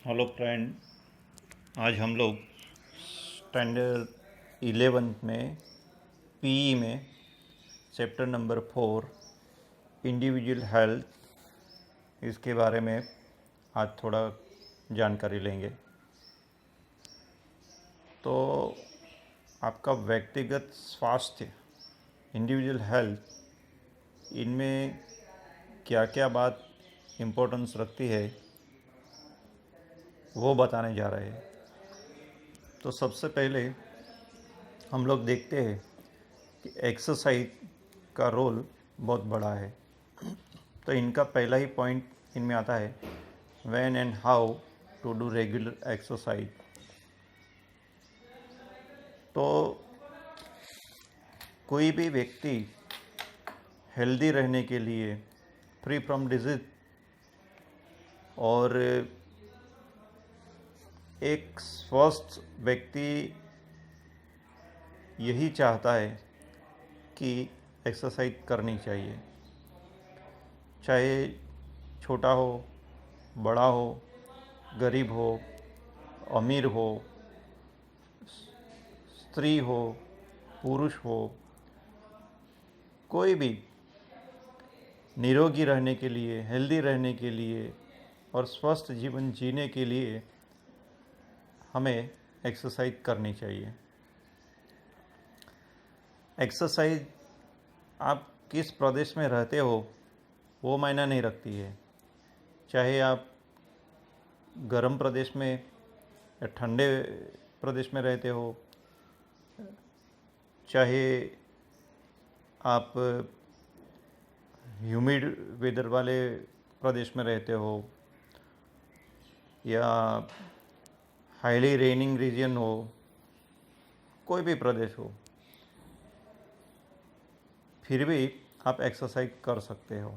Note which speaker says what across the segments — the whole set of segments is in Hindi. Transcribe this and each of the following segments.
Speaker 1: Hello friend. आज हम लोग स्टैंडर्ड 11 में पीई में चैप्टर नंबर 4 इंडिविजुअल हेल्थ, इसके बारे में आज थोड़ा जानकारी लेंगे। तो आपका व्यक्तिगत स्वास्थ्य, इंडिविजुअल हेल्थ, इनमें क्या क्या बात इम्पोर्टेंस रखती है वो बताने जा रहे हैं। तो सबसे पहले हम लोग देखते हैं कि एक्सरसाइज का रोल बहुत बड़ा है। तो इनका पहला ही पॉइंट इनमें आता है, when and how to do regular exercise. तो कोई भी व्यक्ति हेल्दी रहने के लिए, फ्री फ्रॉम डिजीज और एक स्वस्थ व्यक्ति यही चाहता है कि एक्सरसाइज करनी चाहिए, चाहे छोटा हो, बड़ा हो, गरीब हो, अमीर हो, स्त्री हो, पुरुष हो, कोई भी निरोगी रहने के लिए, हेल्दी रहने के लिए और स्वस्थ जीवन जीने के लिए हमें एक्सरसाइज करनी चाहिए। एक्सरसाइज आप किस प्रदेश में रहते हो वो मायना नहीं रखती है। चाहे आप गर्म प्रदेश में या ठंडे प्रदेश में रहते हो, चाहे आप ह्यूमिड वेदर वाले प्रदेश में रहते हो या हाईली रेनिंग रीजन हो, कोई भी प्रदेश हो, फिर भी आप एक्सरसाइज कर सकते हो।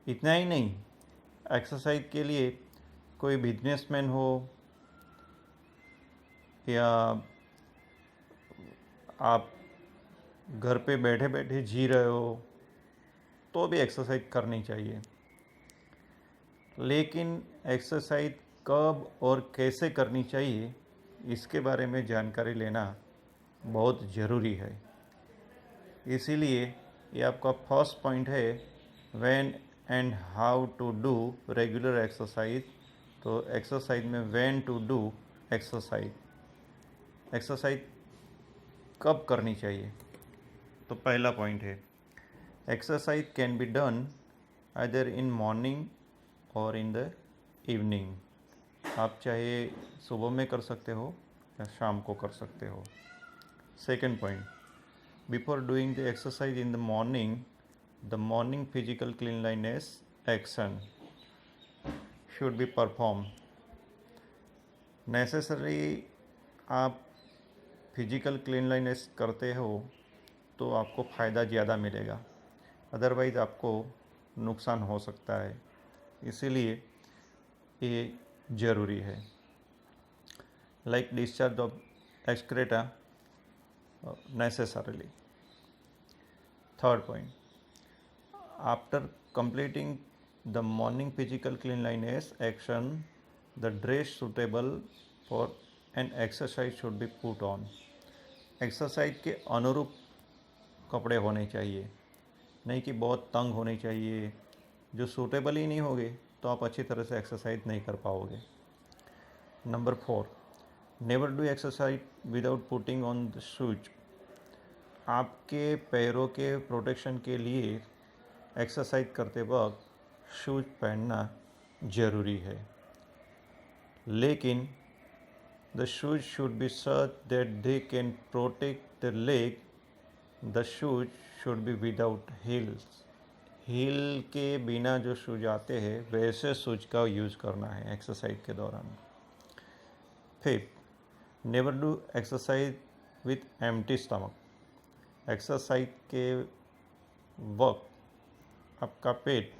Speaker 1: इतना ही नहीं, एक्सरसाइज के लिए कोई बिजनेसमैन हो या आप घर पे बैठे बैठे जी रहे हो तो भी एक्सरसाइज करनी चाहिए। लेकिन एक्सरसाइज कब और कैसे करनी चाहिए इसके बारे में जानकारी लेना बहुत ज़रूरी है। इसीलिए ये आपका फर्स्ट पॉइंट है, when and how to do regular exercise. तो एक्सरसाइज में when to do exercise, exercise कब करनी चाहिए। तो पहला पॉइंट है, exercise can be done either in morning और इन द इवनिंग। आप चाहे सुबह में कर सकते हो या शाम को कर सकते हो। Second point, before doing the exercise in the morning physical cleanliness action should be perform. Necessary आप फिजिकल क्लीनलीनेस करते हो तो आपको फ़ायदा ज़्यादा मिलेगा, अदरवाइज़ आपको नुकसान हो सकता है। इसीलिए ये ज़रूरी है। Like discharge of excreta necessarily. Third point, after completing the morning physical cleanliness action, the dress suitable for an exercise should be put on. Exercise के अनुरूप कपड़े होने चाहिए, नहीं कि बहुत तंग होने चाहिए जो सूटेबल ही नहीं होंगे तो आप अच्छी तरह से एक्सरसाइज नहीं कर पाओगे। Number 4, never do exercise without putting on the shoes. आपके पैरों के प्रोटेक्शन के लिए एक्सरसाइज करते वक्त शूज पहनना ज़रूरी है, लेकिन the shoes should be such that they can protect the leg. The shoes should be without heels. Heel के बिना जो शूज आते हैं वैसे शूज का यूज़ करना है एक्सरसाइज के दौरान। Fifth, never do exercise with empty stomach. Exercise के वक्त आपका पेट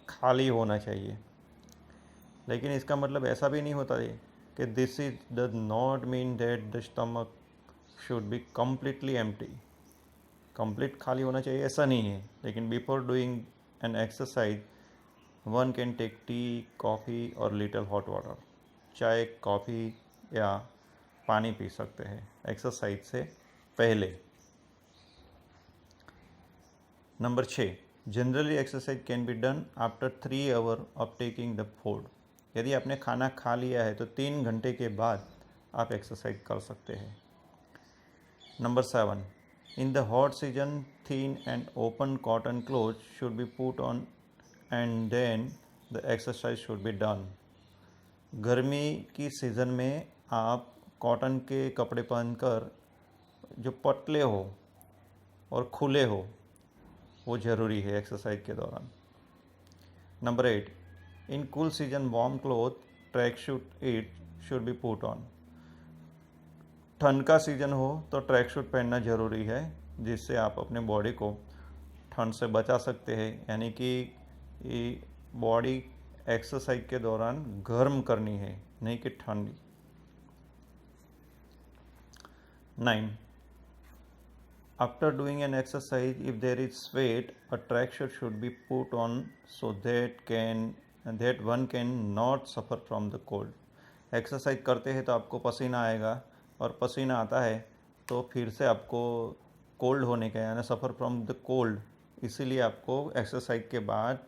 Speaker 1: खाली होना चाहिए, लेकिन इसका मतलब ऐसा भी नहीं होता है कि this is does not mean that the stomach should be completely empty. Complete खाली होना चाहिए ऐसा नहीं है, लेकिन before doing an exercise one can take tea, coffee और लिटिल हॉट वाटर। चाय, कॉफ़ी या पानी पी सकते हैं एक्सरसाइज से पहले। Number 6, generally exercise can be done after 3 hour of taking the food. यदि आपने खाना खा लिया है तो 3 घंटे के बाद आप एक्सरसाइज कर सकते हैं। Number 7, in the hot season thin and open cotton cloth should be put on and then the exercise should be done. गर्मी की सीज़न में आप कॉटन के कपड़े पहनकर जो पतले हो और खुले हो वो ज़रूरी है एक्सरसाइज के दौरान। Number 8, in cool season warm cloth track suit it should be put on. ठंड का सीज़न हो तो ट्रैक सूट पहनना ज़रूरी है, जिससे आप अपने बॉडी को ठंड से बचा सकते हैं, यानी कि बॉडी एक्सरसाइज के दौरान गर्म करनी है, नहीं कि ठंडी। 9, after doing an exercise, if there is sweat, a tracksuit should be put on so that one can not suffer from the cold. Exercise करते हैं तो आपको पसीना आएगा, और पसीना आता है तो फिर से आपको कोल्ड होने का, यानी सफ़र फ्रॉम द कोल्ड, इसीलिए आपको एक्सरसाइज के बाद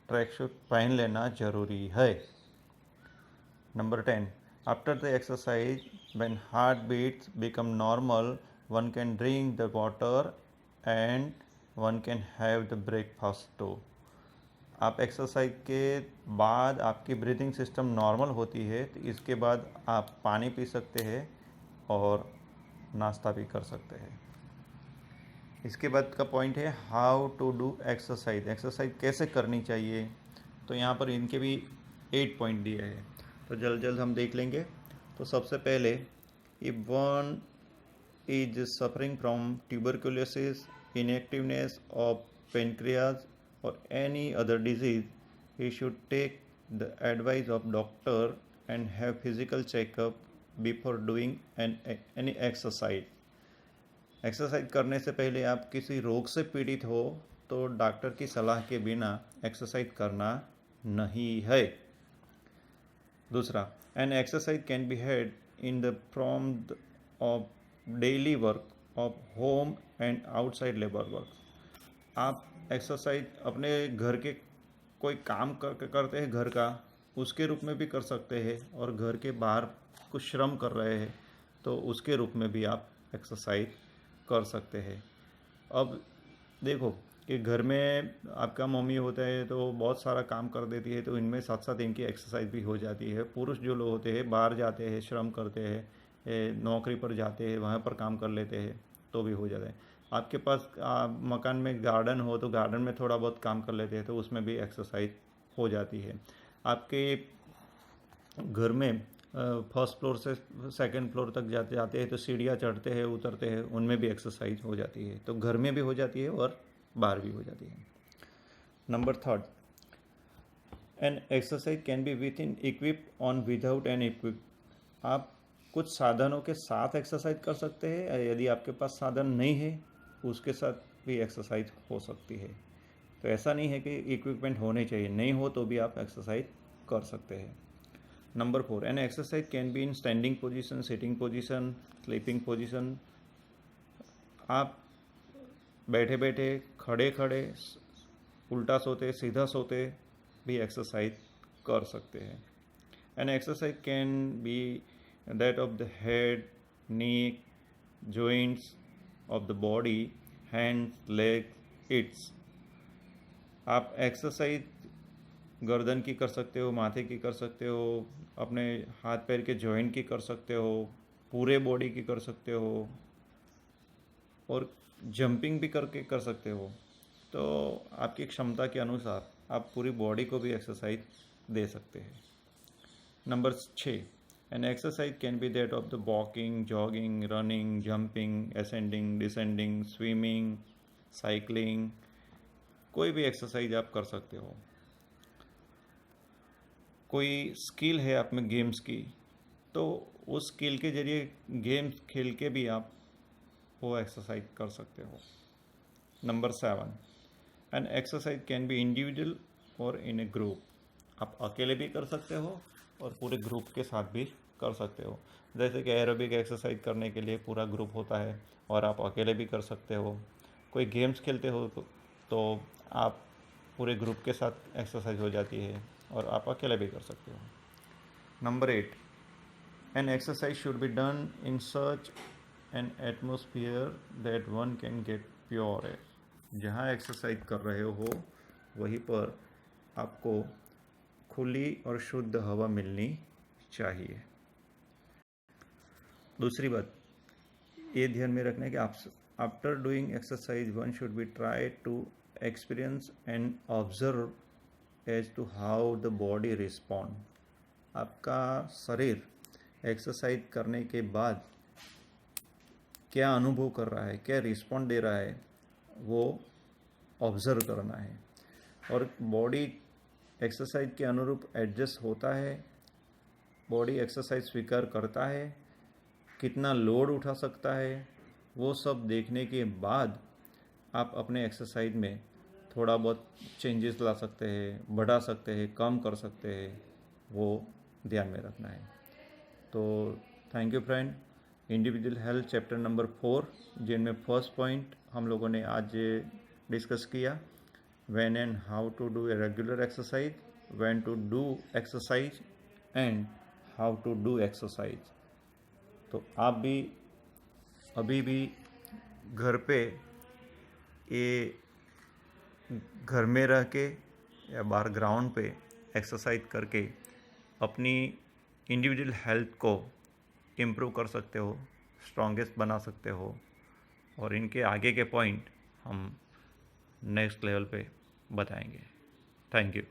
Speaker 1: ट्रैक सूट पहन लेना ज़रूरी है। Number 10, after the exercise when heart beats become normal, one can drink the water and one can have the breakfast too. आप एक्सरसाइज के बाद आपकी ब्रीदिंग सिस्टम नॉर्मल होती है तो इसके बाद आप पानी पी सकते हैं और नाश्ता भी कर सकते हैं। इसके बाद का पॉइंट है how to do exercise. Exercise कैसे करनी चाहिए, तो यहाँ पर इनके भी 8 पॉइंट दिए हैं, तो जल्द हम देख लेंगे। तो सबसे पहले, if one is suffering from tuberculosis, inactiveness of pancreas और any other disease, he should take the advice of doctor and have physical checkup before doing any exercise. Exercise करने से पहले आप किसी रोग से पीड़ित हो तो डॉक्टर की सलाह के बिना एक्सरसाइज करना नहीं है। दूसरा, an exercise can be had in the from of daily work of home and outside labour work. आप एक्सरसाइज अपने घर के कोई काम करते हैं घर का, उसके रूप में भी कर सकते हैं, और घर के बाहर कुछ श्रम कर रहे हैं तो उसके रूप में भी आप एक्सरसाइज कर सकते हैं। अब देखो कि घर में आपका मम्मी होता है तो बहुत सारा काम कर देती है, तो इनमें साथ साथ इनकी एक्सरसाइज भी हो जाती है। पुरुष जो लोग होते हैं बाहर जाते हैं, श्रम करते हैं, नौकरी पर जाते हैं, वहाँ पर काम कर लेते हैं तो भी हो जाता है। आपके पास मकान में गार्डन हो तो गार्डन में थोड़ा बहुत काम कर लेते हैं तो उसमें भी एक्सरसाइज हो जाती है। आपके घर में फर्स्ट फ्लोर से सेकंड फ्लोर तक जाते हैं तो सीढ़ियाँ चढ़ते हैं उतरते हैं, उनमें भी एक्सरसाइज हो जाती है। तो घर में भी हो जाती है और बाहर भी हो जाती है। Number 3, an exercise can B with in equip on without an equip. आप कुछ साधनों के साथ एक्सरसाइज कर सकते हैं, यदि आपके पास साधन नहीं है उसके साथ भी एक्सरसाइज हो सकती है। तो ऐसा नहीं है कि इक्विपमेंट होने चाहिए, नहीं हो तो भी आप एक्सरसाइज कर सकते हैं। Number 4, an exercise can be in standing position, sitting position, sleeping position. आप बैठे बैठे, खड़े खड़े, उल्टा सोते, सीधा सोते भी एक्सरसाइज कर सकते हैं। An exercise can B that of the head, neck, joints of the body, hands, legs, its। आप एक्सरसाइज गर्दन की कर सकते हो, माथे की कर सकते हो, अपने हाथ पैर के जॉइंट की कर सकते हो, पूरे बॉडी की कर सकते हो, और जंपिंग भी करके कर सकते हो। तो आपकी क्षमता के अनुसार आप पूरी बॉडी को भी एक्सरसाइज दे सकते हैं। Number 6, an exercise can B that of the walking, jogging, running, jumping, ascending, descending, swimming, cycling. कोई भी एक्सरसाइज आप कर सकते हो। कोई स्किल है आप में गेम्स की, तो उस स्किल के जरिए गेम्स खेल के भी आप वो एक्सरसाइज कर सकते हो। Number 7, an exercise can B individual और इन ए ग्रुप। आप अकेले भी कर सकते हो और पूरे ग्रुप के साथ भी कर सकते हो। जैसे कि एरोबिक एक्सरसाइज करने के लिए पूरा ग्रुप होता है और आप अकेले भी कर सकते हो। कोई गेम्स खेलते हो तो आप पूरे ग्रुप के साथ एक्सरसाइज हो जाती है और आप अकेले भी कर सकते हो। Number 8, an exercise should be done in such an atmosphere that one can get pure air. जहाँ एक्सरसाइज कर रहे हो वहीं पर आपको खुली और शुद्ध हवा मिलनी चाहिए। दूसरी बात ये ध्यान में रखना है कि after doing exercise one should be try to experience and observe as to how the body respond. आपका शरीर एक्सरसाइज करने के बाद क्या अनुभव कर रहा है, क्या रिस्पॉन्ड दे रहा है, वो ऑब्जर्व करना है। और बॉडी एक्सरसाइज के अनुरूप एडजस्ट होता है, बॉडी एक्सरसाइज स्वीकार करता है, कितना लोड उठा सकता है, वो सब देखने के बाद आप अपने एक्सरसाइज में थोड़ा बहुत चेंजेस ला सकते हैं, बढ़ा सकते हैं, कम कर सकते हैं, वो ध्यान में रखना है। तो thank you friend. Individual health chapter number 4 जिनमें फर्स्ट पॉइंट हम लोगों ने आज डिस्कस किया, when and how to do a regular exercise, when to do exercise and how to do exercise। तो आप भी अभी भी घर पे ये घर में रह के या बाहर ग्राउंड पे एक्सरसाइज करके अपनी इंडिविजुअल हेल्थ को इम्प्रूव कर सकते हो, स्ट्रॉन्गेस्ट बना सकते हो। और इनके आगे के पॉइंट हम नेक्स्ट लेवल पे बताएंगे। Thank you.